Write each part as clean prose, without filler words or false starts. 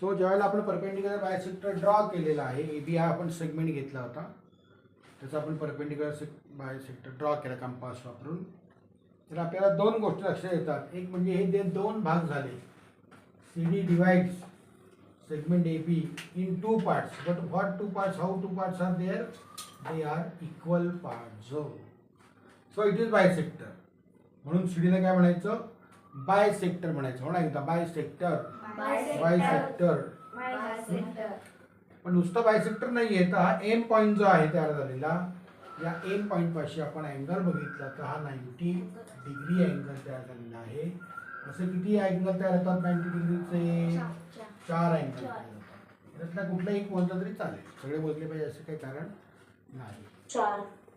So ज्यावेळेला आपण perpendicular bisector draw केलेला आहे, ए बी हा आपण सेगमेंट घेतला होता, त्याचा आपण परपेंडिक्युलर बायसेक्टर ड्रॉ केला कंपास वापरून. तर आपल्याला दोन गोष्टी लक्षात येतात. एक म्हणजे हे दोन भाग झाले. C D divides segment AB in two parts, but what two parts, how two parts are there? They are equal parts. So it is bisector. म्हणून CD ला काय म्हणायचं? बायसेक्टर म्हणायचं. हो ना, एकदा बायसेक्टर. पण नुसतं बायसेक्टर नाही आहे, तर हा एम पॉईंट जो आहे तयार झालेला, या एम पॉईंट पाशी आपण अँगल बघितला तर हा 90 डिग्री अँगल तयार झालेला आहे. असे किती अँगल तयार होतात 90 डिग्रीचे? 4 अँगल. त्यातला कुठलाही कोणता तरी चालेल, सगळे मोजले पाहिजे असं काही कारण नाही.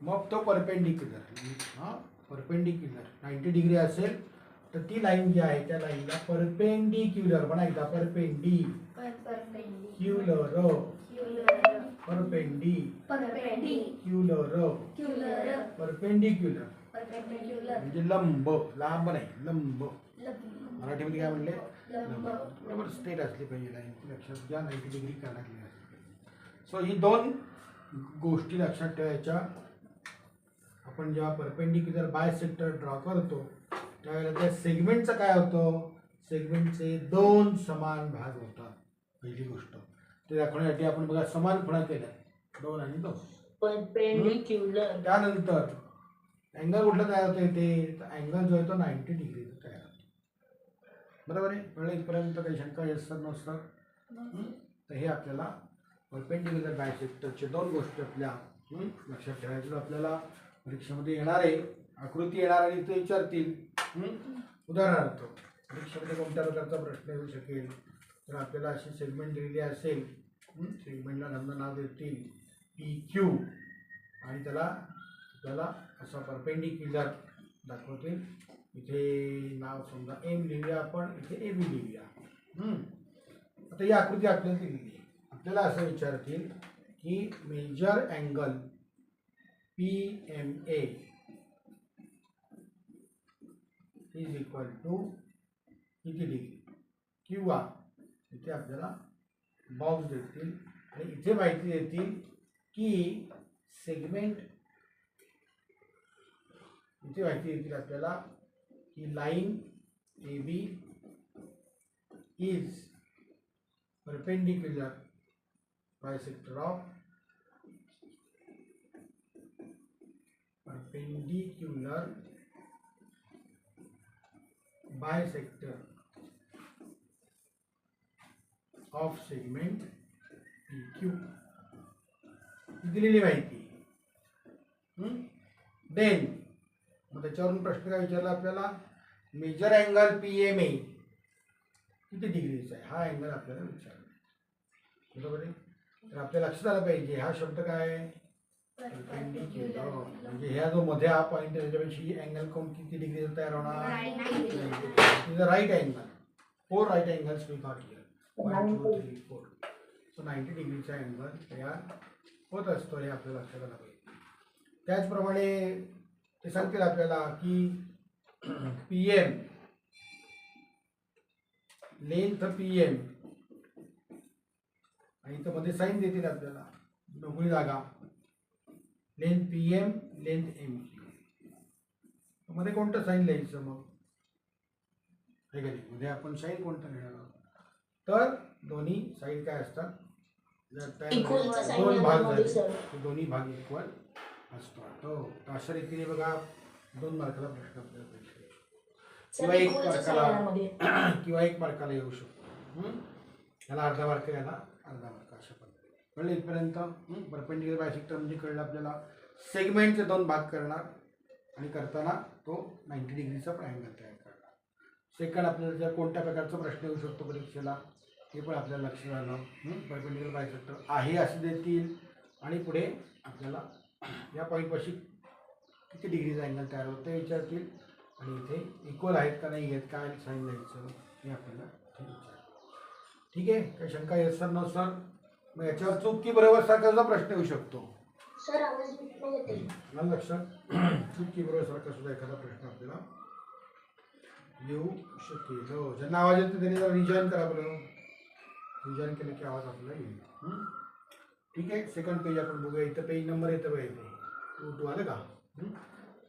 मग तो परपेंडिक्युलर, परपेंडिक्युलर 90 डिग्री असेल तर ती लाईन जी आहे त्या लाईनला परपेंडिक्युलर म्हणा. एकदा परपेंडिक्युलर म्हणजे लंब, लांब नाही, लंब. मराठीमध्ये काय म्हणले? बरोबर स्ट्रेट असली पाहिजे लाईन, लक्षात घ्या. 90 डिग्री का लागली असते. सो ही दोन गोष्टी लक्षात ठेवायच्या. आपण जेव्हा परपेंडिक्युलर बायसेक्टर ड्रॉ करतो त्यावेळेला त्या सेगमेंटचं काय होतं? सेगमेंटचे दोन समान भाग होतात. पहिली गोष्ट ते दाखवण्यासाठी आपण बघा समान खुणा केल्या, 2 आणि 2. परपेंडिक्युलर. त्यानंतर अँगल कुठला तयार होतो इथे? अँगल जो आहे तो 90 डिग्रीचा तयार होतो. बरोबर आहे? कळलं इथपर्यंत? काही शंका? Yes sir, no sir? तर हे आपल्याला परपेंडिक्युलर बायसेक्टरचे दोन गोष्टी आपल्या लक्षात ठेवायचं. आपल्याला परीक्षेमध्ये येणार आहे, आकृती येणार आणि ते विचारतील. उदाहरणार्थ परीक्षेमध्ये कोणत्या प्रकारचा प्रश्न येऊ शकेल? तर आपल्याला अशी सेगमेंट दिलेली असेल, सेगमेंटला नाव देतील PQ आणि त्याला आपल्याला असा परपेंडिक्युलर दाखवतील. इथे नाव समजा एम लिहूया आपण, इथे AB लिहूया. आता ही आकृती आपल्याला दिलेली आहे. आपल्याला असं विचारतील की major angle PMA is equal to किती डिग्री, किंवा इथे आपल्याला बॉक्स देतील आणि इथे माहिती देतील की सेगमेंट, इथे माहिती देतील आपल्याला की line AB is perpendicular bisector of segment PQ. दिलेली माहिती. देन मग त्याच्यावरून प्रश्न काय विचारला आपल्याला? मेजर अँगल PMA किती डिग्रीचा आहे, हा अँगल आपल्याला विचारला. बरोबर आहे? तर आपल्या लक्षात आलं पाहिजे हा शब्द काय आहे? परपेंडिक्युलर. म्हणजे ह्या जो मध्ये हा पॉईंट आहे त्याच्यापेक्षा ही अँगल कोण किती डिग्रीचा तयार होणार? Is a right angle. 4 right angles we got here. 1 2 3 4. So 90 डिग्रीचा अँगल तयार होत असतो, हे आपल्याला लक्षात आलं पाहिजे. त्याचप्रमाणे ते सांगतील आपल्याला की PM, लेंथ PM आणि इथं मध्ये साईन देतील आपल्याला मोकळी जागा. Length PM, length MQ. मध्ये कोणतं साईन लिहायचं मग? हे का नाही, मध्ये आपण साईन कोणतं लिहिणार आहोत? तर दोन्ही साईड काय असतात? दोन भाग झाले, दोन्ही भाग इक्वल असतात. हो, तर अशा रीतीने बघा 2 मार्काला प्रश्न आपल्याला किंवा 1 मार्काला येऊ शकतो. याला अर्धा मार्क, याला अर्धा मार्क, अशा पद्धतीने. कळलं इथपर्यंत? परपेंडिक्युलर बायसेक्टर म्हणजे कळलं आपल्याला सेगमेंटचे 2 भाग करणार आणि करताना तो 90 डिग्रीचा पण अँगल तयार करणार. सेकंड आपल्याला जर कोणत्या प्रकारचा प्रश्न येऊ शकतो परीक्षेला हे पण आपल्याला लक्षात आलं. परपेंडिक्युलर बायसेक्टर आहे असे देतील आणि पुढे आपल्याला या पॉईंटपाशी किती डिग्रीचा अँगल तयार होतं ते विचारतील आणि इथे इक्वल आहेत का नाही आहेत, काय साईन द्यायचं हे आपल्याला विचारतील. ठीक आहे? काही शंका? Yes sir, no sir? मग याच्यावर चूक की बरोबर सारखा प्रश्न येऊ शकतो. मला लक्षात चूक की बरोबर सारखा सुद्धा एखादा प्रश्न आपल्याला येऊ शकेल. ज्यांना आवाज येतो त्यांनी रिजॉईन करा बरं. फ्युजन केलं की आवाज आपल्याला येईल. ठीक आहे. सेकंड पेज आपण बघूया. इथं पेज नंबर येतं बघा इथे 2 आलं का.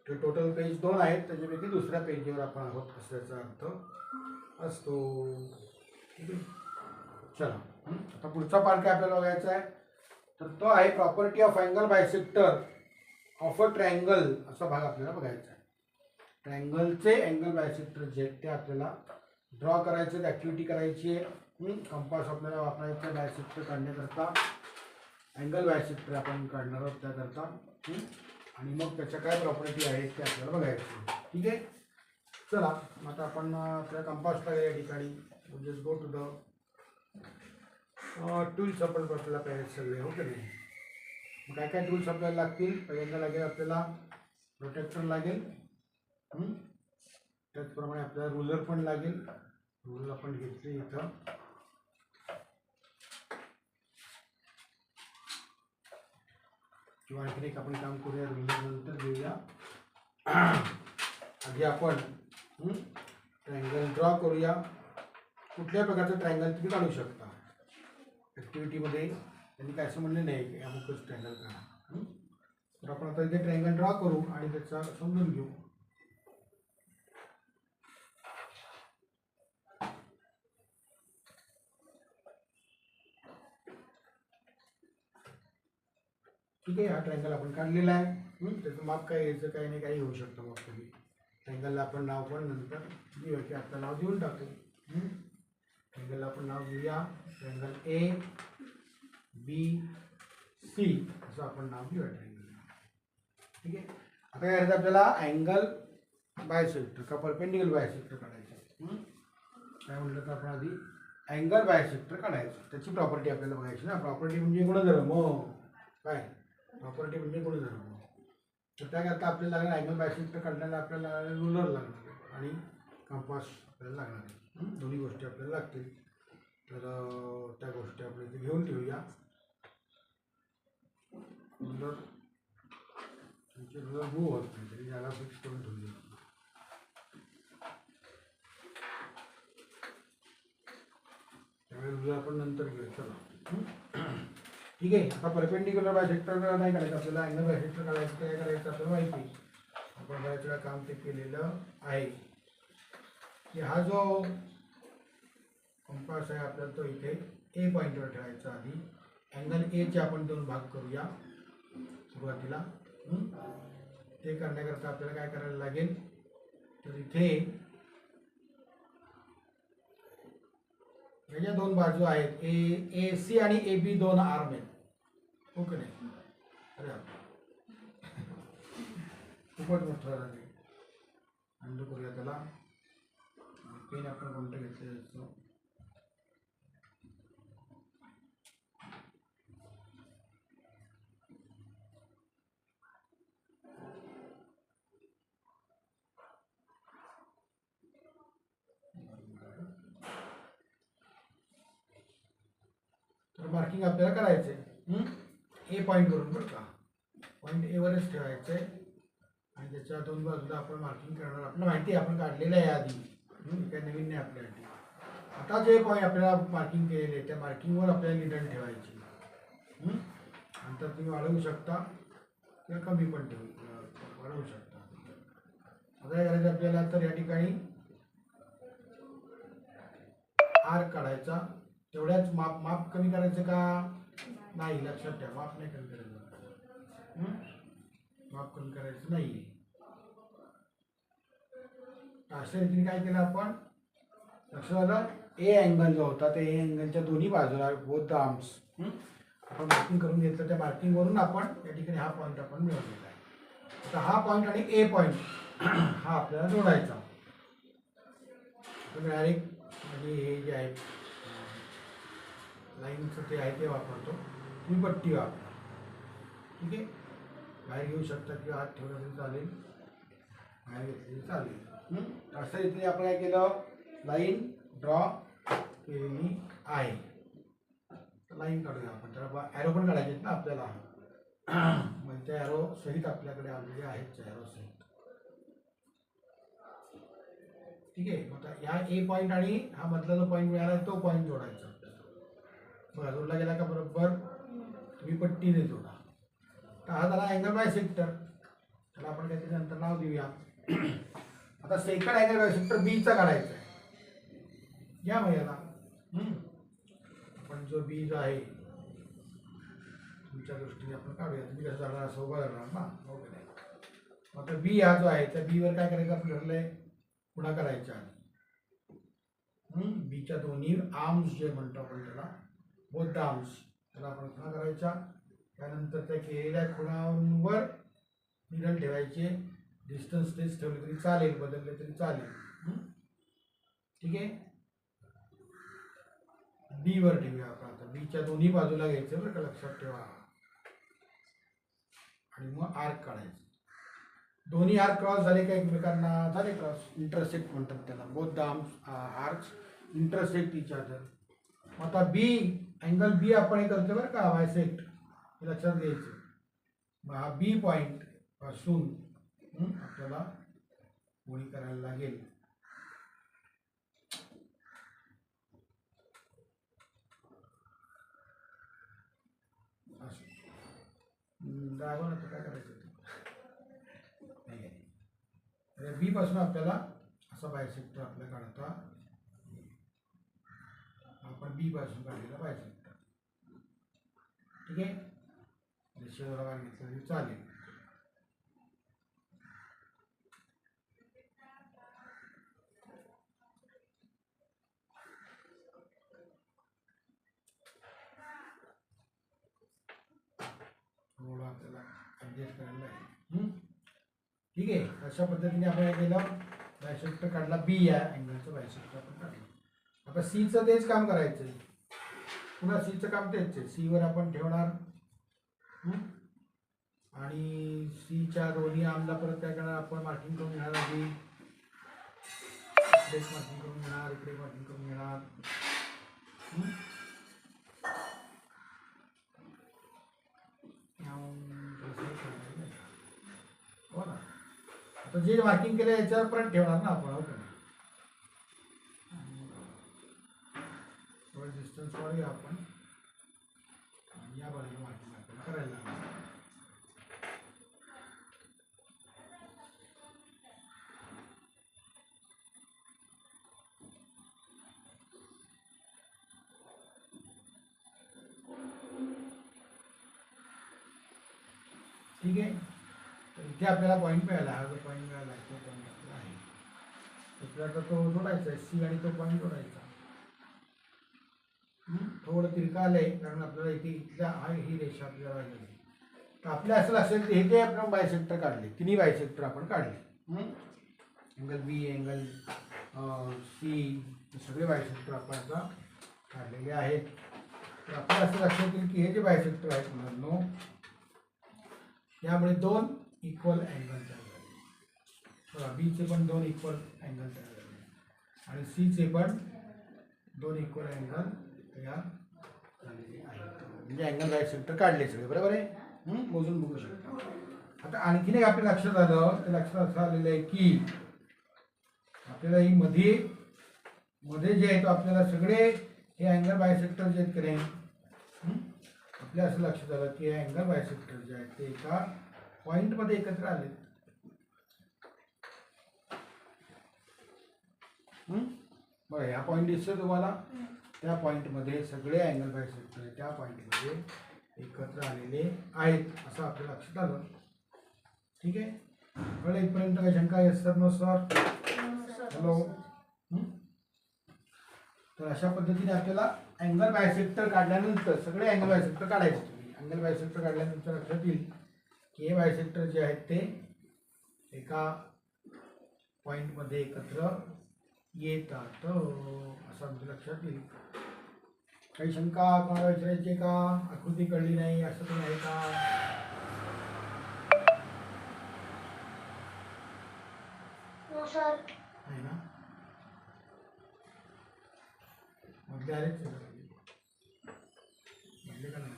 ते टोटल पेज 2 आहेत, त्याच्यापैकी दुसऱ्या पेजवर आपण आहोत असल्याचा अर्थ असतो. ठीक आहे. चला आता पुढचा पार्ट काय आपल्याला बघायचा आहे, तर तो आहे property of angle bisector of a triangle. असा भाग आपल्याला बघायचा आहे. ट्रायंगलचे अँगल बायसेक्टर जे ते आपल्याला ड्रॉ करायचे, ॲक्टिव्हिटी करायची आहे. कंपास आपल्याला वापरायचं बायसेक्टर काढण्याकरता. अँगल बायसेक्टर आपण काढणार आहोत त्याकरता. आणि मग त्याच्या काय प्रॉपर्टी आहेत ते आपल्याला बघायचं. ठीक आहे. चला आता आपण आपल्या कंपासला या ठिकाणी just go to the tools आपण आपल्याला पाहिजे सगळे. हो की नाही. मग काय काय टूल्स आपल्याला लागतील. पहिल्यांदा लागेल आपल्याला प्रोटेक्टर लागेल. त्याचप्रमाणे आपल्याला रुलर पण लागेल. रुलर आपण घेतले इथं. किंवा आणखी एक आपण काम करूया, रुलर नंतर घेऊया. आधी आपण ट्रायंगल ड्रॉ करूया. कुठल्या प्रकारचं ट्रायंगल तुम्ही काढू शकता. ॲक्टिव्हिटीमध्ये त्यांनी काय असं म्हणलं नाही की अमुकच ट्रायंगल काढा. तर आपण आता इथे ट्रायंगल ड्रॉ करू आणि त्याचा समजून घेऊ. ठीक आहे. हा ट्रायंगल आपण काढलेला आहे. त्याचं माप काय यायचं काही नाही, काही होऊ शकतं. मग तुम्ही ट्रायंगलला आपण नाव पण नंतर देऊया की आता नाव देऊन टाकू. ट्रायंगलला आपण नाव देऊया ट्रायंगल ABC असं आपण नाव देऊया ट्रायंगलला. ठीक आहे. आता काय करायचं आपल्याला अँगल बायसेक्टर का परपेंडिक्युलर बायसेक्टर काढायचं. काय म्हटलं तर आपण आधी अँगल बायसेक्टर काढायचं. त्याची प्रॉपर्टी आपल्याला बघायची ना. प्रॉपर्टी म्हणजे गुणधर्म. काय प्रॉपर्टी म्हणजे गुणधर्म. तर त्याकरता आपल्याला लागणार अँगल बायसेक्टर काढण्याला आपल्याला रुलर लागणार आणि कंपास आपल्याला लागणार आहे. दोन्ही गोष्टी आपल्याला लागतील. तर त्या गोष्टी आपण इथे घेऊन ठेवूया. रुलर तुमचे रुलर मूव होत नाही तरी याला फिक्स करून ठेवूया. त्यामुळे रुलर आपण नंतर घेऊया. चला ठीक आहे. आता परपेंडिक्युलर बायसेक्टर नाही काढायचं आपल्याला. अँगल बायसेक्टर काढायचं काय करायचं आपल्याला माहिती. आपण बऱ्याच वेळा काम ते केलेलं आहे की हा जो कंपास आहे आपल्याला तो इथे ए पॉईंटवर ठेवायचा. आधी अँगल एचे आपण 2 भाग करूया सुरुवातीला. ते करण्याकरता आपल्याला काय करायला लागेल, तर इथे याच्या 2 बाजू आहेत. AC आणि AB 2 आर्म आहेत. हो की नाही. अरे खूपच मोठं झालं ते. अंडू करूया त्याला. पेन आपण कोणतं घेतलेलं असतो. तर मार्किंग आपल्याला करायचं आहे ए पॉईंटवरून बरं का. पॉईंट एवरच ठेवायचं आहे आणि त्याच्या 2 बाजूला आपण मार्किंग करणार. आपल्याला माहिती आहे आपण काढलेलं आहे आधी. काही नवीन नाही आपल्यासाठी. आता जे पॉईंट आपल्याला मार्किंग केलेले त्या मार्किंगवर आपल्याला निडल ठेवायची. नंतर तुम्ही वाढवू शकता किंवा कमी पण वाढवू शकता. आता काय करायचं आपल्याला, तर या ठिकाणी आर्क काढायचा. तेवढ्याच माप कमी करायचं का नाही, लक्षात ठेवा. माप नाही कमी करायचं. माप कमी करायचं नाही. अशा रीतीने काय केलं आपण, लक्षात आलं. ए अँगल जो होता त्या ए अँगलच्या दोन्ही बाजूला बोथ द आर्म्स आपण मार्किंग करून घेतलं. त्या मार्किंगवरून आपण या ठिकाणी हा पॉईंट आपण मिळवलेला आहे. आता हा पॉईंट आणि ए पॉईंट हा आपल्याला जोडायचा. तर डायरेक्ट म्हणजे हे जे आहे लाईनचं ते आहे ते वापरतो. तुम्ही पट्टी वापरा. ठीक आहे. बाहेर घेऊ शकता किंवा हात ठेवला तरी चालेल, बाहेर घेतली चालेल. अशा रीतीने आपण काय केलं, लाईन ड्रॉ केलेली आहे. लाईन काढूया आपण. त्याला ॲरो पण काढायचे आहेत ना आपल्याला. म्हणजे त्या ॲरो सहित आपल्याकडे आलेले आहेत ॲरो सहित. ठीक आहे. आता या ए पॉईंट आणि हा मधला जो पॉईंट मिळाला तो पॉईंट जोडायचा आपल्याला. बघा जोडला गेला का बरोबर तुम्ही पट्टीने जोडा. तर हा झाला अँगल बायसेक्टर. त्याला आपण काहीतरी नंतर नाव देऊया. आता सेकंड अँगल बायसेक्टर बीचा काढायचा आहे. घ्या मग याला. आपण जो बी जो आहे तुमच्या दृष्टीने आपण काढूया. तुम्ही कसं जाणार असं उभं राहणार ना. ओके नाही. आता बी हा जो आहे त्या बीवर काय करायचं आपण ठरलंय पुन्हा करायच्या आधी बीच्या दोन्ही आर्म्स जे म्हणतो आपण त्याला बोथ आर्म्स त्याला आपण खुणा करायच्या. त्यानंतर त्या केलेल्या खुणांवर निडल ठेवायचे. डिस्टन्स तेच ठेवले तरी चालेल, बदलले तरी चालेल. ठीक आहे. बीवर ठेवूया आपण आता. बीच्या दोन्ही बाजूला घ्यायचं बरं का, लक्षात ठेवा. आणि मग आर्क काढायचं. दोन्ही आर्क क्रॉस झाले का एकमेकांना, झाले क्रॉस. इंटरसेक्ट म्हणतात त्याला. Both the arcs intersect each other. मग आता बी अँगल बी आपण हे करतो बरं का बायसेक्ट, हे लक्षात घ्यायचं. मग हा बी पॉईंट पासून आपल्याला ओळी करायला लागेल. दाबा नंतर काय करायचं नाही. बी पासून आपल्याला असा बायसेक्टर आपल्या काढता. आपण बी पासून काढलेला बायसेक्टर. ठीक आहे. रेषेवर बाहेर घेतलं तरी चालेल. थोडं आपल्याला ॲडजस्ट करायला लागेल. ठीक आहे. अशा पद्धतीने आपण हे केलं. बायसेक्टर काढला. बी या अँगलचं बायसेक्टर आपण काढलं. आता सीचं तेच काम करायचं आहे. पुन्हा सीचं काम तेच आहे. सीवर आपण ठेवणार आणि सीच्या दोन्ही आर्मला परत काय करणार आपण मार्किंग करून घेणार. आधी इकडे मार्किंग करून घेणार, इकडे मार्किंग करून घेणार. हो ना. आता जे मार्किंग केलं याच्यावर परत ठेवणार ना आपण. हो का. थोडं डिस्टन्स वाढूया आपण. या बाजूला मार्किंग आपल्याला करायला लागणार. ठीक आहे. तर इथे आपल्याला पॉईंट मिळाला. हा जो पॉईंट मिळाला तो पॉईंट आपला आहे. आपल्याला तो जोडायचा आहे. सी आणि तो पॉईंट जोडायचा. थोडं तिरका आलंय कारण आपल्याला इथे इथल्या ही रेषा आपल्याला लागली. तर आपल्या असं लक्षात हे जे आपण बायसेक्टर काढले, तिन्ही बायसेक्टर आपण काढले. अँगल बी, अँगल सी, सगळे बायसेक्टर आपण आता काढलेले आहेत. तर आपल्याला असं लक्षात येईल की हे जे बायसेक्टर आहेत मुलांनो, यामुळे दोन इक्वल अँगल तयार झाले. बघा बीचे पण दोन इक्वल अँगल तयार झाले आणि सीचे पण दोन इक्वल अँगल तयार झालेले आहेत. म्हणजे अँगल बायसेक्टर काढले सगळे. बरोबर आहे. मोजून बघू शकता. आता आणखीन एक आपल्या लक्षात आलं. ते लक्षात असं आलेलं आहे की आपल्याला ही मध्ये जे आहे तो आपल्याला सगळे हे अँगल बायसेक्टर जे आहेत की नाही, आपल्या असं लक्षात आलं की हे अँगल बायसेक्टर जे आहेत ते एका पॉईंटमध्ये एकत्र आले. बघा ह्या पॉईंट दिसतोय तुम्हाला. त्या पॉईंटमध्ये सगळे अँगल बायसेक्टर त्या पॉईंटमध्ये एकत्र आलेले आहेत असं आपल्या लक्षात आलं. ठीक आहे. कळलं इथपर्यंत काही शंका yes sir? No sir? Hello. तर अशा पद्धतीने आपल्याला अँगल बायसेक्टर काढल्यानंतर सगळे अँगल बायसेक्टर काढायचे. तुम्ही अँगल बायसेक्टर काढल्यानंतर लक्षात येईल की हे बायसेक्टर जे आहेत ते एका पॉईंटमध्ये एकत्र येतात असं आमच्या लक्षात येईल. काही शंका कोणाला विचारायची का? आकृती कळली नाही असं काही आहे का? नाही ना. मधले आलेच मधले का नाही?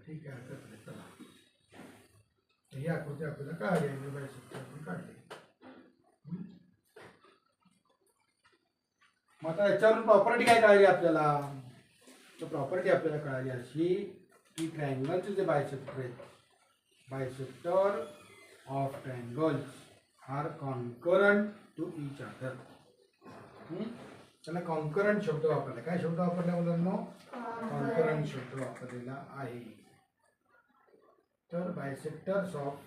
ठीक आहे. हरकत नाही. चला ही आकृती आपल्याला कळाली. अँगल बायसेक्टर आपण काढले. मग आता याच्यावरून प्रॉपर्टी काय कळाली आपल्याला? तर प्रॉपर्टी आपल्याला कळाली अशी की ट्रायंगलचे जे बायसेक्टर आहेत, bisector of triangles are concurrent to each other. त्याला कॉन्करंट शब्द वापरला. काय शब्द वापरला मुलांनो? कॉन्करंट शब्द वापरलेला आहे. तर बायसेक्टर्स ऑफ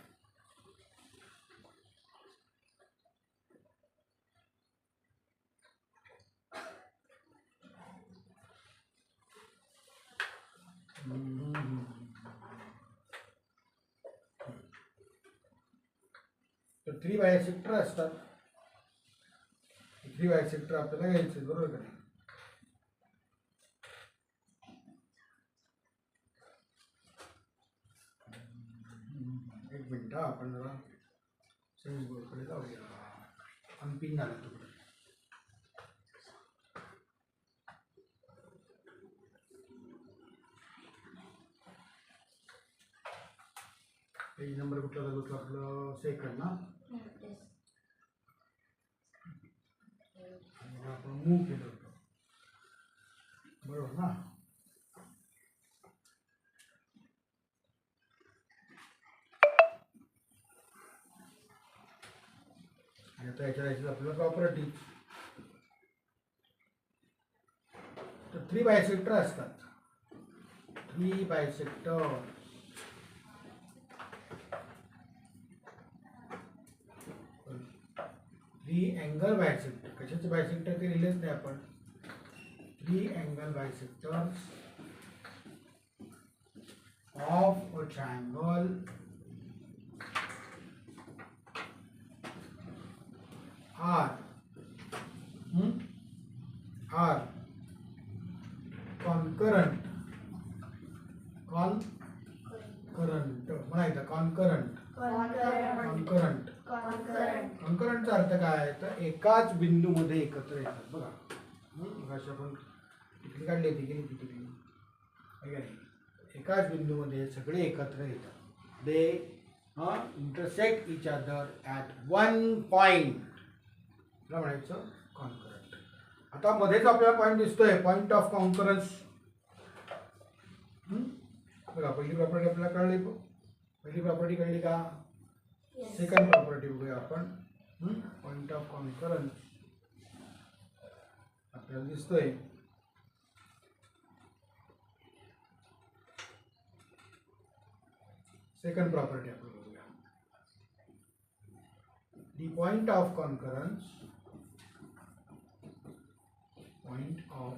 तर 3 बायसेक्टर असतात. 3 बायसेक्टर आपल्याला घ्यायचे, बरोबर का नाही? एक मिनिट आपण जरा सेन्स बोर्डकडे जाऊया. अनपिन झाला तुकडे. पेज नंबर कुठला लागतो आपलं? सेकंड ना. आपण मूव केलं होतं, बरोबर ना? आणि आता याच्या आपल्याला प्रॉपर्टी. तर 3 बायसेक्टर असतात. 3 बायसेक्टर 3 अँगल बायसेक्टर. कशाचे बायसेक्टर ते लिहिलेच नाही आपण. 3 angle bisectors of a triangle are concurrent. म्हणायचं कॉन्करंट. कॉन्करंटचा अर्थ काय आहे? तर एकाच बिंदूमध्ये एकत्र येतात. बघा, अशी आपण टिकली काढली होती की टिकली आहे. एकाच बिंदूमध्ये सगळे एकत्र येतात. They intersect each other at one point. त्याला म्हणायचं कॉन्करंट. आता मध्येच आपल्याला पॉईंट दिसतोय, पॉईंट ऑफ कॉन्करन्स. बघा, पहिली प्रॉपर्टी आपल्याला कळली. पहिली प्रॉपर्टी कळली का? सेकंड प्रॉपर्टी बघूया आपण. पॉईंट ऑफ कॉन्करन्स आपल्याला दिसतोय. सेकंड प्रॉपर्टी आपण बघूया. The point of concurrence, point of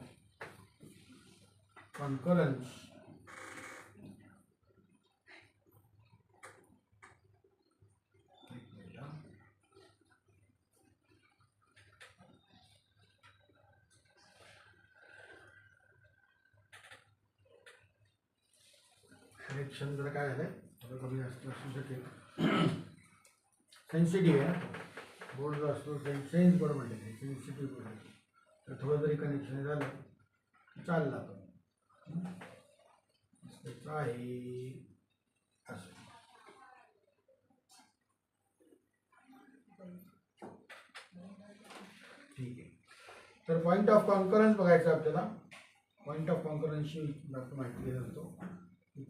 concurrence connection जरा काय झालंय, थोडं कमी जास्त असू शकेल. सेन्सिटिव्ह आहे ना बोर्ड जो असतो, सेन्स बरोबर म्हटलं, सेन्सिटिव्ह बोर्ड. तर थोडं जरी कनेक्शन झालं चाललं आपण. त्याचं आहे असं. ठीक आहे. तर पॉईंट ऑफ कॉन्करन्स बघायचं आपल्याला. पॉईंट ऑफ कॉन्करन्सची जास्त माहिती दिली जातो.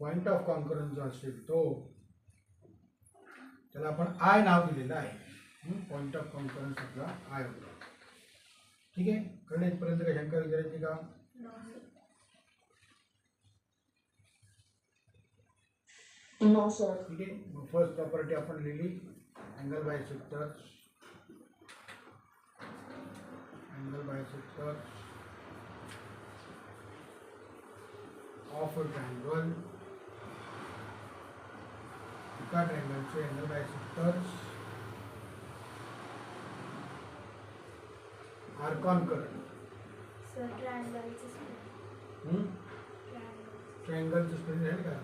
पॉईंट ऑफ कॉन्करन्स जो असेल तो, त्याला आपण आय नाव दिलेलं आहे. पॉईंट ऑफ कॉन्करन्स आपला आय होता. ठीक आहे. कळलं इथपर्यंत? काही शंका विचारायची का? No sir. ठीक आहे. मग फर्स्ट प्रॉपर्टी आपण लिहिली, angle bisector. Angle bisector of a triangle. एका ट्रायंगलचे angle bisectors are concurrent. Sir ट्रायंगलचं ट्रायंगलचं स्पेलिंग आहे का?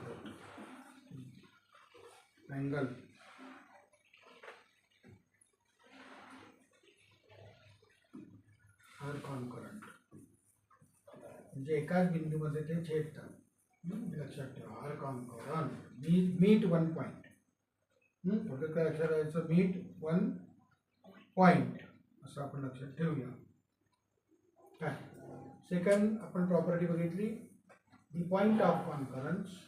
ट्रायंगल आर कॉन्करंट म्हणजे एकाच बिंदूमध्ये ते छेदतात. लक्षात ठेवा, are concurrent meet one point. थोडं काय लक्षात ठेवायचं, मीट वन पॉइंट असं आपण लक्षात ठेवूया. काय सेकंड आपण प्रॉपर्टी बघितली दी पॉइंट ऑफ कॉन्करन्स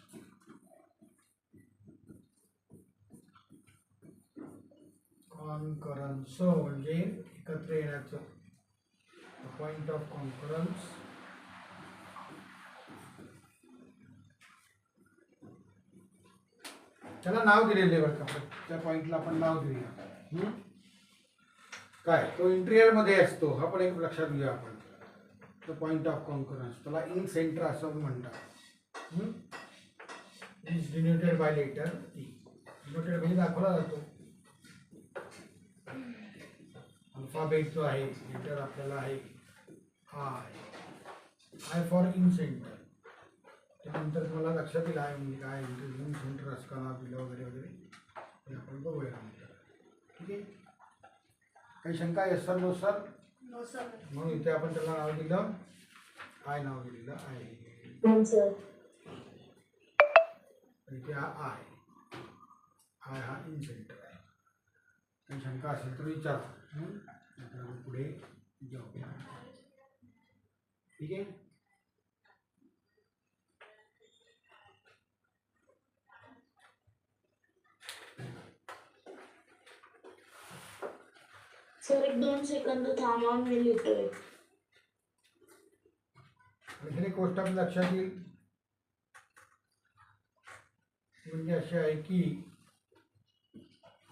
म्हणजे एकत्र येण्याचं पॉइंट ऑफ कॉन्करन्स त्याला नाव दिलेले बरं का त्या पॉइंटला आपण नाव देऊया काय तो इंटिरियर मध्ये असतो हा पण एक लक्षात घेऊया आपण द पॉइंट ऑफ कॉन्करन्स त्याला इन सेंटर असं म्हणतात is denoted by letter I denoted म्हणजे दाखवला जातो अल्फाबेट जो आहे लेटर आपल्याला आहे आय फॉर इन सेंटर त्यानंतर तुम्हाला लक्षात येईल आहे म्हणजे काय इन सेंटर असं का नाव दिलं वगैरे वगैरे हे आपण बघूया ठीक आहे काही शंका आहे sir no sir no sir म्हणून इथे आपण त्याला नाव दिलं आय नाव दिलेलं आहे No, sir. इथे हा आय हा इन सेंटर आहे काही शंका असेल तर विचारा नंतर आपण पुढे जाऊ ठीक आहे सर एक 2 सेकंद थांबा मी लिहितोय. आणखीन एक गोष्ट आपल्या लक्षात येईल म्हणजे अशी आहे की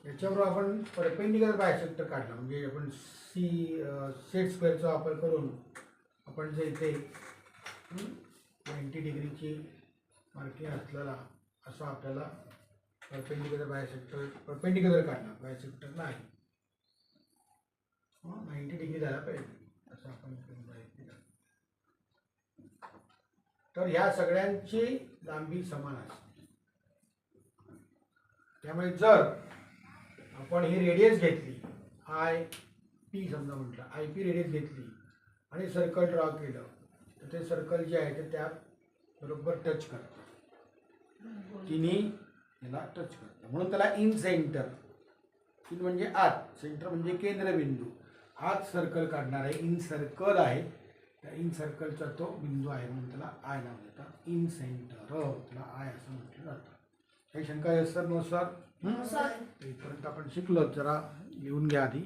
याच्यावर आपण परपेंडिक्युलर बायसेक्टर काढला म्हणजे आपण सेट स्क्वेअरचा वापर करून आपण जे इथे 90 डिग्रीची मार्किंग असलेला असा आपल्याला परपेंडिक्युलर काढला बायसेक्टर नाही 90 डिग्री झाला पाहिजे असं आपण तर ह्या सगळ्यांची लांबी समान असते त्यामुळे जर आपण ही रेडियस घेतली आय पी समजा म्हटलं आय पी रेडियस घेतली आणि सर्कल ड्रॉ केलं तर ते सर्कल जे आहे ते त्या बरोबर टच करतं तिन्ही याला टच करतं म्हणून त्याला इन सेंटर इन म्हणजे आत सेंटर म्हणजे केंद्रबिंदू आत सर्कल काढणार आहे इन सर्कल आहे त्या इन सर्कलचा तो बिंदू आहे म्हणून त्याला आय नाव देतात इन सेंटर त्याला आय असं म्हटलं जातं काही शंका आहे sir no sir no sir इथपर्यंत आपण शिकलो जरा लिहून घ्या आधी